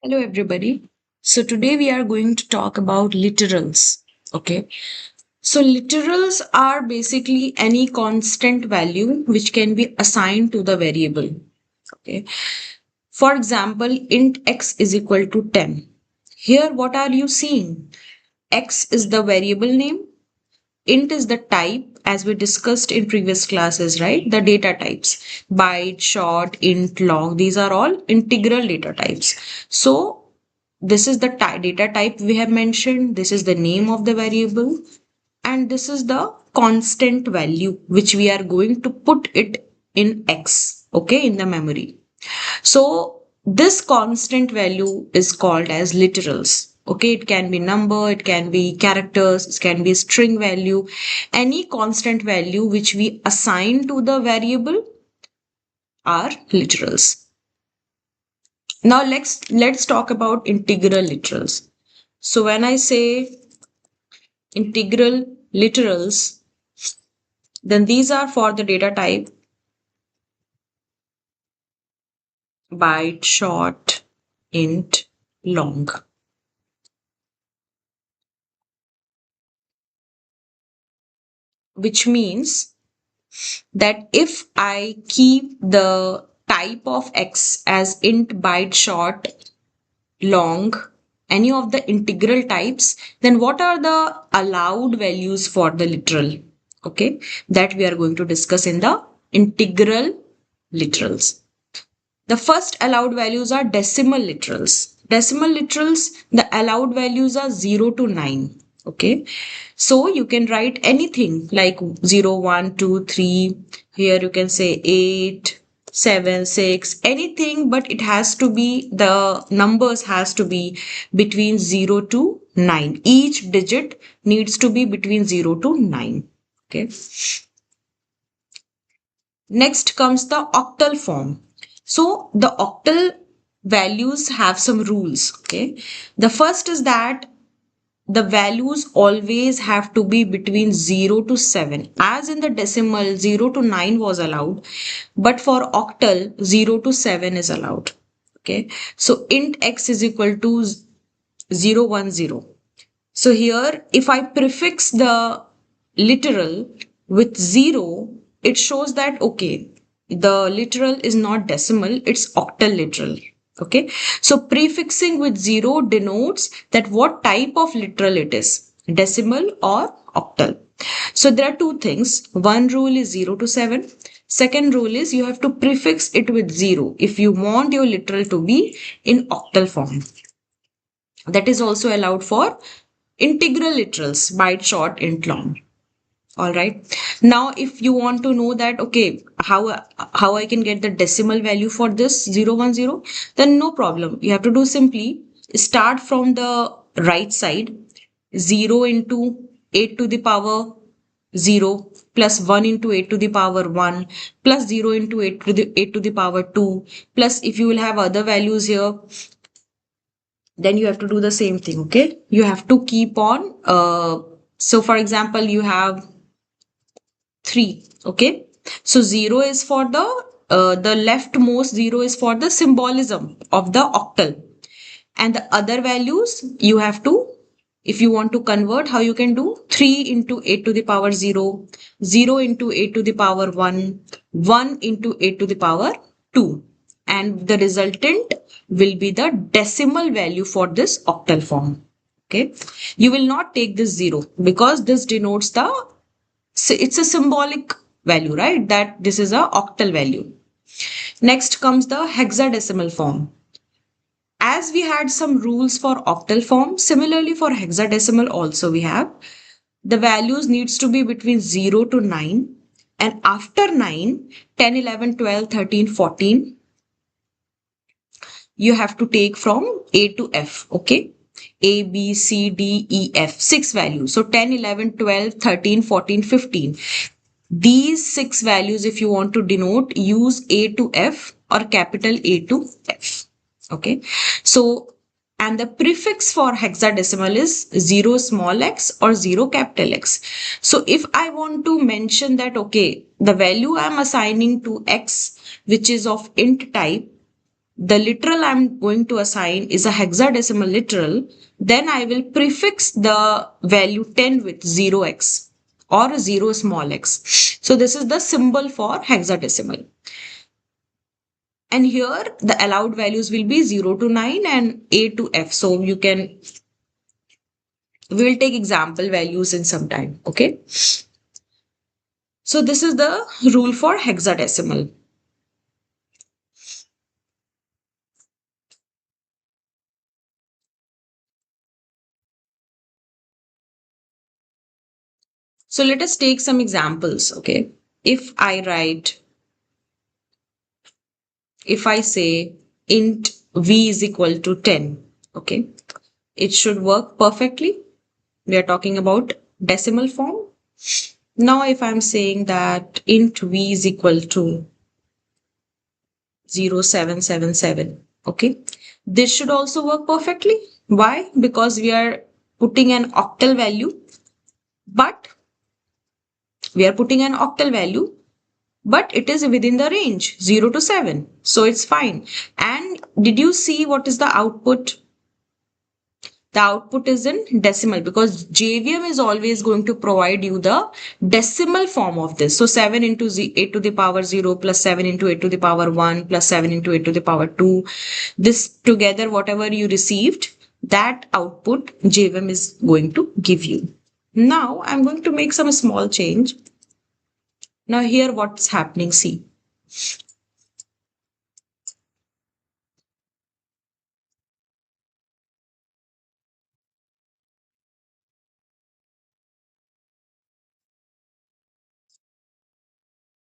Hello, everybody. So, today we are going to talk about literals. Okay. So, literals are basically any constant value which can be assigned to the variable. Okay. For example, int x is equal to 10. Here, what are you seeing? X is the variable name, int is the type as we discussed in previous classes, right? The data types byte, short, int, long, these are all integral data types. So this is the data type we have mentioned, this is the name of the variable, and this is the constant value which we are going to put it in x, okay, in the memory. So this constant value is called as literals. Okay, it can be number, it can be characters, it can be string value, any constant value which we assign to the variable are literals. Now let's talk about integral literals. So when I say integral literals, then these are for the data type byte, short, int, long. Which means that if I keep the type of x as int, byte, short, long, any of the integral types, then what are the allowed values for the literal? Okay, that we are going to discuss in the integral literals. The first allowed values are decimal literals. Decimal literals, the allowed values are 0 to 9. Okay. So you can write anything like 0, 1, 2, 3. Here you can say 8, 7, 6, anything, but it has to be, the numbers has to be between 0 to 9. Each digit needs to be between 0 to 9. Okay. Next comes the octal form. So the octal values have some rules. Okay. The first is that the values always have to be between 0 to 7. As in the decimal, 0 to 9 was allowed. But for octal, 0 to 7 is allowed. Okay. So int x is equal to 0, 1, 0. So here, if I prefix the literal with 0, it shows that, okay, the literal is not decimal, it's octal literal. Okay. So prefixing with 0 denotes that what type of literal it is, decimal or octal. So there are two things. One rule is 0 to 7. Second rule is you have to prefix it with 0 if you want your literal to be in octal form. That is also allowed for integral literals, byte, short, int, long. All right. Now, if you want to know that, okay, how I can get the decimal value for this 010, then no problem. You have to do simply start from the right side, 0 into 8 to the power 0 plus 1 into 8 to the power 1 plus 0 into 8 to the power 2 plus if you will have other values here, then you have to do the same thing. Okay, you have to keep on so for example you have 3. Okay, so 0 is for the leftmost 0 is for the symbolism of the octal, and the other values you have to, if you want to convert, how you can do 3 into 8 to the power 0, 0 into 8 to the power 1, 1 into 8 to the power 2, and the resultant will be the decimal value for this octal form. Okay, you will not take this 0 because this denotes the, it's a symbolic value, right? That this is a octal value. Next comes the hexadecimal form. As we had some rules for octal form, similarly for hexadecimal also we have, the values needs to be between 0 to 9, and after 9, 10, 11, 12, 13, 14, you have to take from A to F. Okay, A, B, C, D, E, F, 6 values. So 10, 11, 12, 13, 14, 15. These 6 values, if you want to denote, use A to F or capital A to F. Okay. So, and the prefix for hexadecimal is 0 small x or 0 capital X. So if I want to mention that, okay, the value I'm assigning to x, which is of int type, the literal I'm going to assign is a hexadecimal literal, then I will prefix the value 10 with 0x or 0 small x. So this is the symbol for hexadecimal. And here the allowed values will be 0 to 9 and A to F. So we will take example values in some time. Okay. So this is the rule for hexadecimal. So let us take some examples. Okay. If I say int v is equal to 10, okay, it should work perfectly. We are talking about decimal form. Now, if I'm saying that int v is equal to 0777, okay, this should also work perfectly. Why? Because we are putting an octal value, but it is within the range 0 to 7. So it's fine. And did you see what is the output? The output is in decimal because JVM is always going to provide you the decimal form of this. So 7 into 8 to the power 0 plus 7 into 8 to the power 1 plus 7 into 8 to the power 2. This together, whatever you received, that output JVM is going to give you. Now I'm going to make some small change. Now here what's happening, see.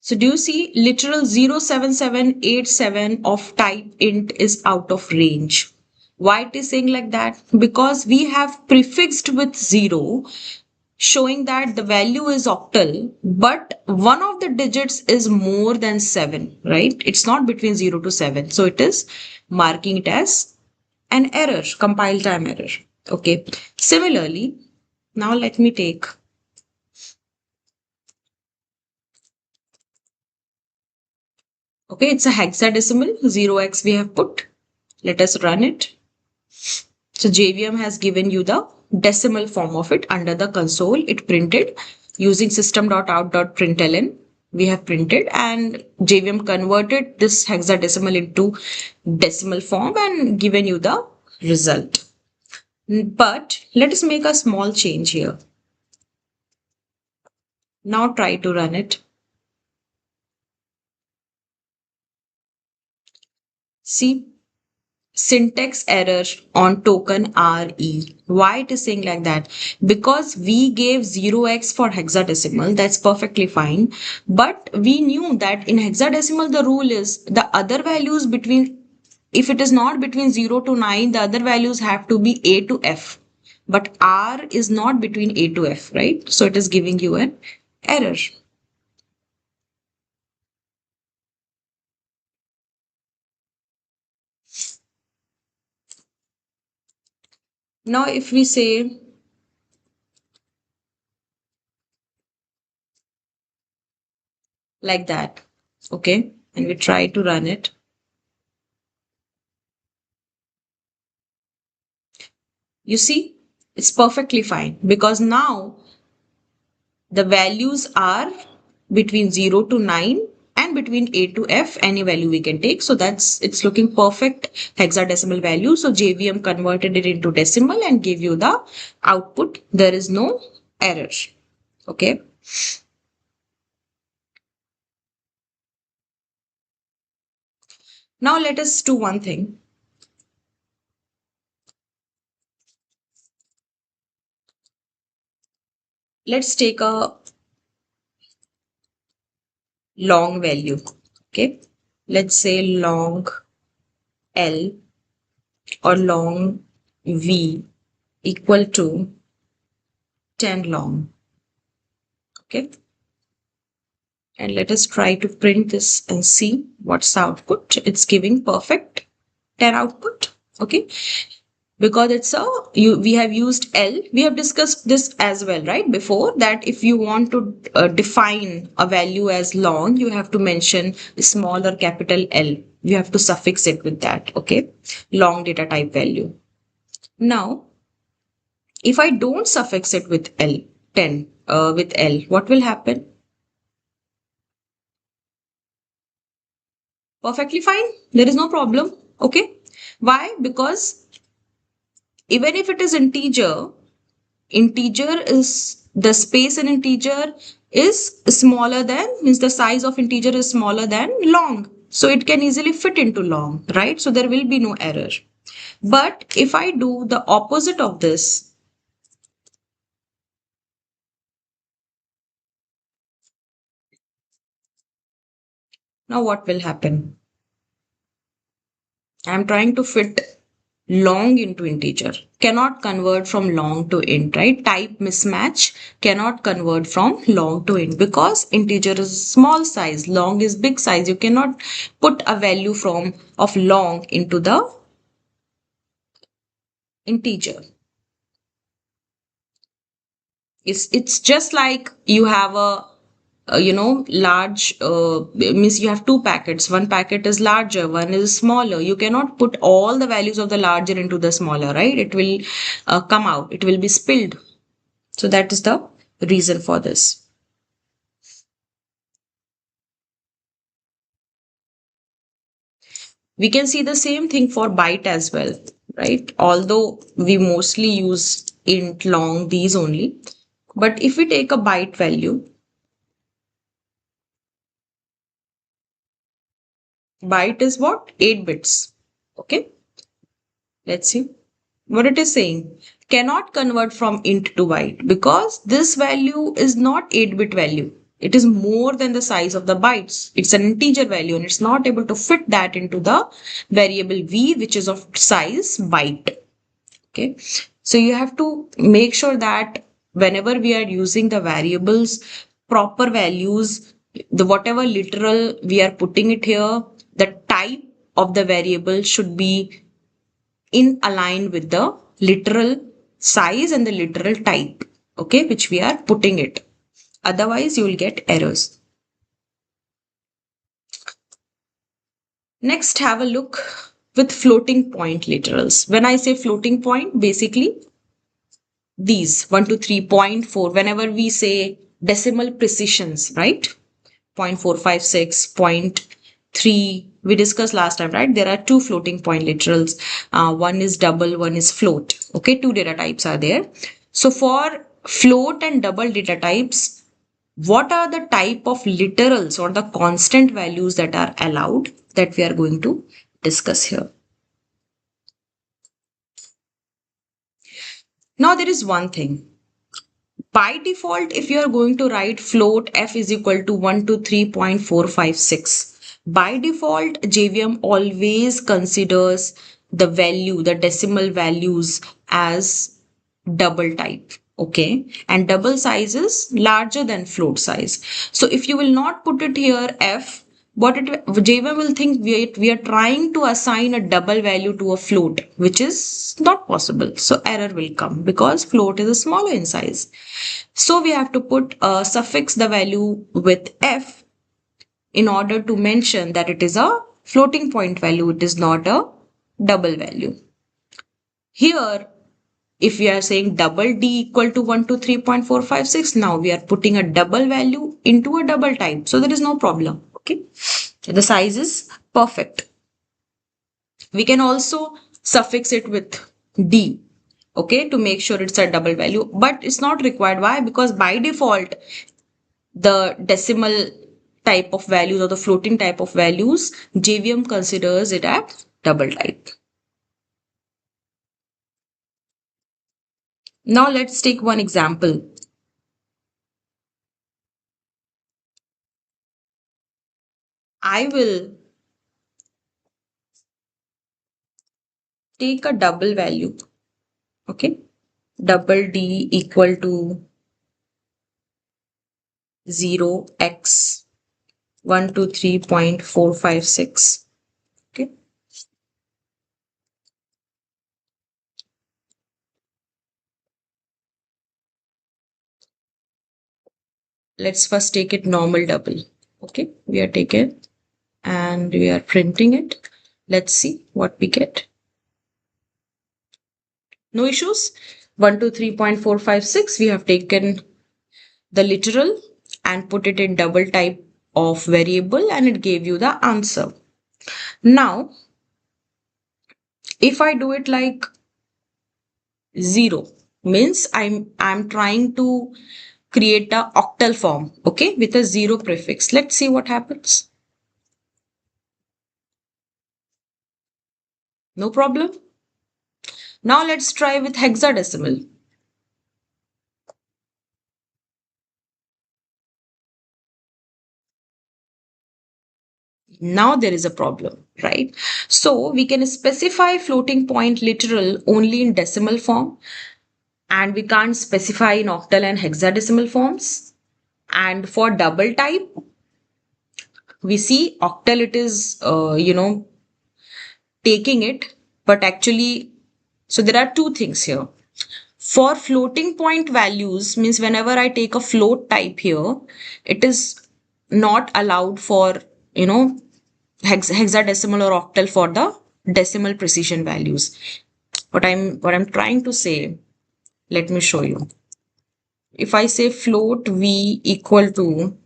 So do you see literal 07787 of type int is out of range? Why it is saying like that? Because we have prefixed with 0 showing that the value is octal, but one of the digits is more than 7, right? It's not between 0 to 7. So it is marking it as an error, compile time error. Okay. Similarly, now let me take, okay, it's a hexadecimal, 0x we have put. Let us run it. So JVM has given you the decimal form of it under the console. It printed using system.out.println. We have printed and JVM converted this hexadecimal into decimal form and given you the result. But let us make a small change here. Now try to run it. See, syntax error on token RE. Why it is saying like that? Because we gave 0x for hexadecimal, that's perfectly fine. But we knew that in hexadecimal, the rule is the other values between, if it is not between 0 to 9, the other values have to be A to F. But R is not between A to F, right? So it is giving you an error. Now, if we say like that, okay, and we try to run it, you see, it's perfectly fine because now the values are between 0 to 9 and between A to F, any value we can take. So it's looking perfect hexadecimal value. So JVM converted it into decimal and gave you the output. There is no error. Okay. Now let us do one thing. Let's take a long value. Okay. Let's say long L or long V equal to 10 long. Okay. And let us try to print this and see what's the output. It's giving perfect 10 output. Okay. Because it's we have used L. We have discussed this as well, right? Before that, if you want to define a value as long, you have to mention small or capital L. You have to suffix it with that, okay? Long data type value. Now, if I don't suffix it with L, 10, with L, what will happen? Perfectly fine. There is no problem. Okay. Why? Because even if it is integer, integer is the space in integer is smaller than, means the size of integer is smaller than long. So it can easily fit into long, right? So there will be no error. But if I do the opposite of this, now what will happen? I'm trying to fit long into integer. Cannot convert from long to int, right? Type mismatch cannot convert from long to int because integer is small size, long is big size. You cannot put a value from of long into the integer. It's just like you have a large means you have two packets. One packet is larger, one is smaller. You cannot put all the values of the larger into the smaller, right? It will come out, it will be spilled. So that is the reason for this. We can see the same thing for byte as well, right? Although we mostly use int, long, these only, but if we take a byte value, byte is what? 8 bits. Okay, let's see what it is saying. Cannot convert from int to byte because this value is not 8-bit value. It is more than the size of the bytes. It's an integer value and it's not able to fit that into the variable v, which is of size byte. Okay, so you have to make sure that whenever we are using the variables, proper values, the whatever literal we are putting it here, the type of the variable should be in align with the literal size and the literal type, okay, which we are putting it. Otherwise you will get errors. Next, have a look with floating point literals. When I say floating point, basically these 1 to 3.4, whenever we say decimal precisions, right? 0.456, point 3, we discussed last time, right? There are two floating point literals. One is double, one is float. Okay, two data types are there. So for float and double data types, what are the type of literals or the constant values that are allowed that we are going to discuss here? Now there is one thing. By default, if you are going to write float f is equal to 1 to 3.456, by default, JVM always considers the value, the decimal values as double type. Okay, and double size is larger than float size. So if you will not put it here f, what it JVM will think we are trying to assign a double value to a float, which is not possible. So error will come because float is a smaller in size. So we have to put suffix the value with f in order to mention that it is a floating point value. It is not a double value. Here, if we are saying double d equal to 1 to 3.456, now we are putting a double value into a double type. So there is no problem. Okay. The size is perfect. We can also suffix it with d, okay, to make sure it's a double value, but it's not required. Why? Because by default, the decimal type of values or the floating type of values, JVM considers it as double type. Now let's take one example. I will take a double value, okay, double d equal to 0x 123.456, okay. Let's first take it normal double, okay. We are taking and we are printing it. Let's see what we get. No issues. 123.456. We have taken the literal and put it in double type of variable and it gave you the answer. Now, if I do it like 0, means I'm trying to create a octal form, okay, with a 0 prefix. Let's see what happens. No problem. Now let's try with hexadecimal. Now there is a problem, right? So we can specify floating point literal only in decimal form, and we can't specify in octal and hexadecimal forms. And for double type, we see octal it is, taking it, but actually, so there are two things here. For floating point values, means whenever I take a float type here, it is not allowed for, you know, hexadecimal or octal for the decimal precision values. What I'm trying to say, let me show you. If I say float v equal to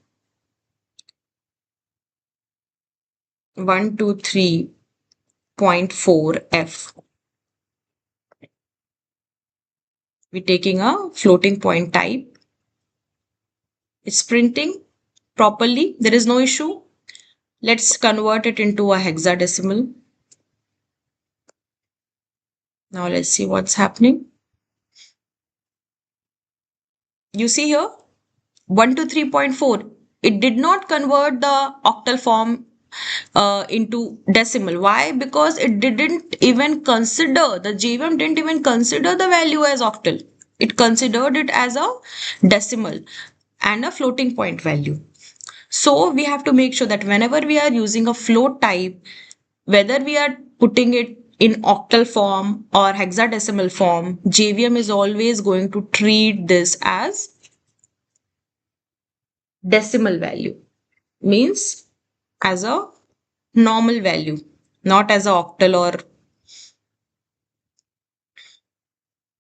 123.4 f, we're taking a floating point type. It's printing properly. There is no issue. Let's convert it into a hexadecimal. Now let's see what's happening. You see here 123.4. It did not convert the octal form into decimal. Why? Because it didn't even consider, the JVM didn't even consider the value as octal. It considered it as a decimal and a floating point value. So we have to make sure that whenever we are using a float type, whether we are putting it in octal form or hexadecimal form, JVM is always going to treat this as decimal value, means as a normal value, not as a octal or,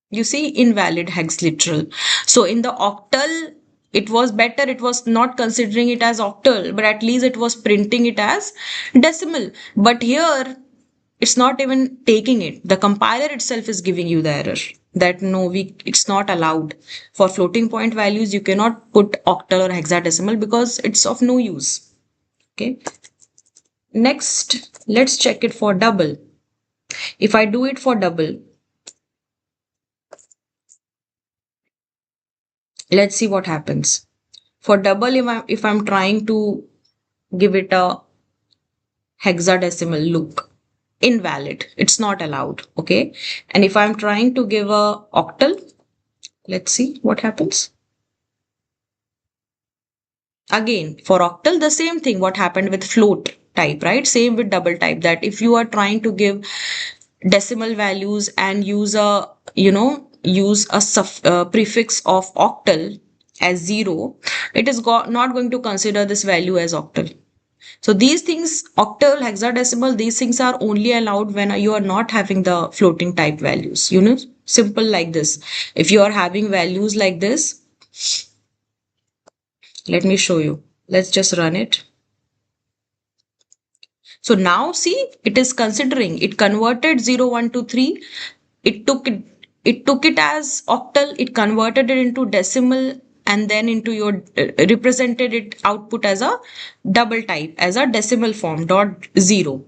you see, invalid hex literal. So in the octal, it was better, it was not considering it as octal, but at least it was printing it as decimal. But here it's not even taking it. The compiler itself is giving you the error that no, it's not allowed. For floating point values, you cannot put octal or hexadecimal because it's of no use. Okay. Next, let's check it for double. If I do it for double, let's see what happens. For double, if I'm trying to give it a hexadecimal look, invalid. It's not allowed. Okay. And if I'm trying to give a octal, let's see what happens. Again, for octal, the same thing what happened with float type, right? Same with double type, that if you are trying to give decimal values and use a, prefix of octal as 0, it is not going to consider this value as octal. So these things, octal, hexadecimal, these things are only allowed when you are not having the floating type values, simple like this. If you are having values like this, let me show you. Let's just run it. So now see, it is considering, it converted 0, 1, 2, 3. It took it as octal, it converted it into decimal, and then into your represented it output as a double type, as a decimal form, dot 0.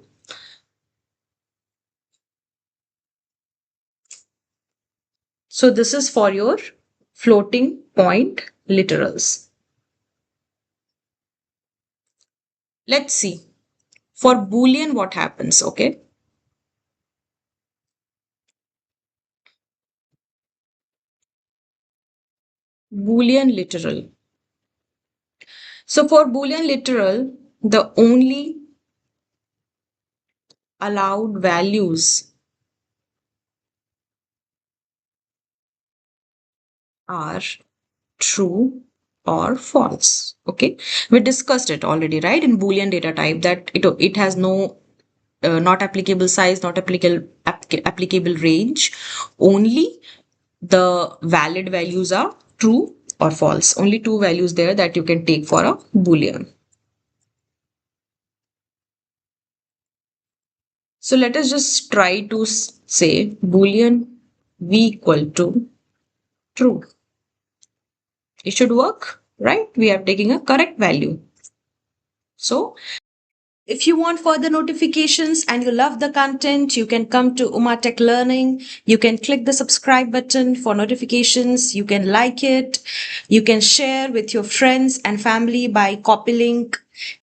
So this is for your floating point literals. Let's see. For Boolean, what happens? Okay. Boolean literal. So for Boolean literal, the only allowed values are true or false. Okay, we discussed it already, right? In Boolean data type, that it has no not applicable size, not applicable range. Only the valid values are true or false. Only two values there that you can take for a Boolean. So let us just try to say Boolean v equal to true. It should work, right? We are taking a correct value. So if you want further notifications and you love the content, you can come to Uma Tech Learning. You can click the subscribe button for notifications. You can like it. You can share with your friends and family by copy link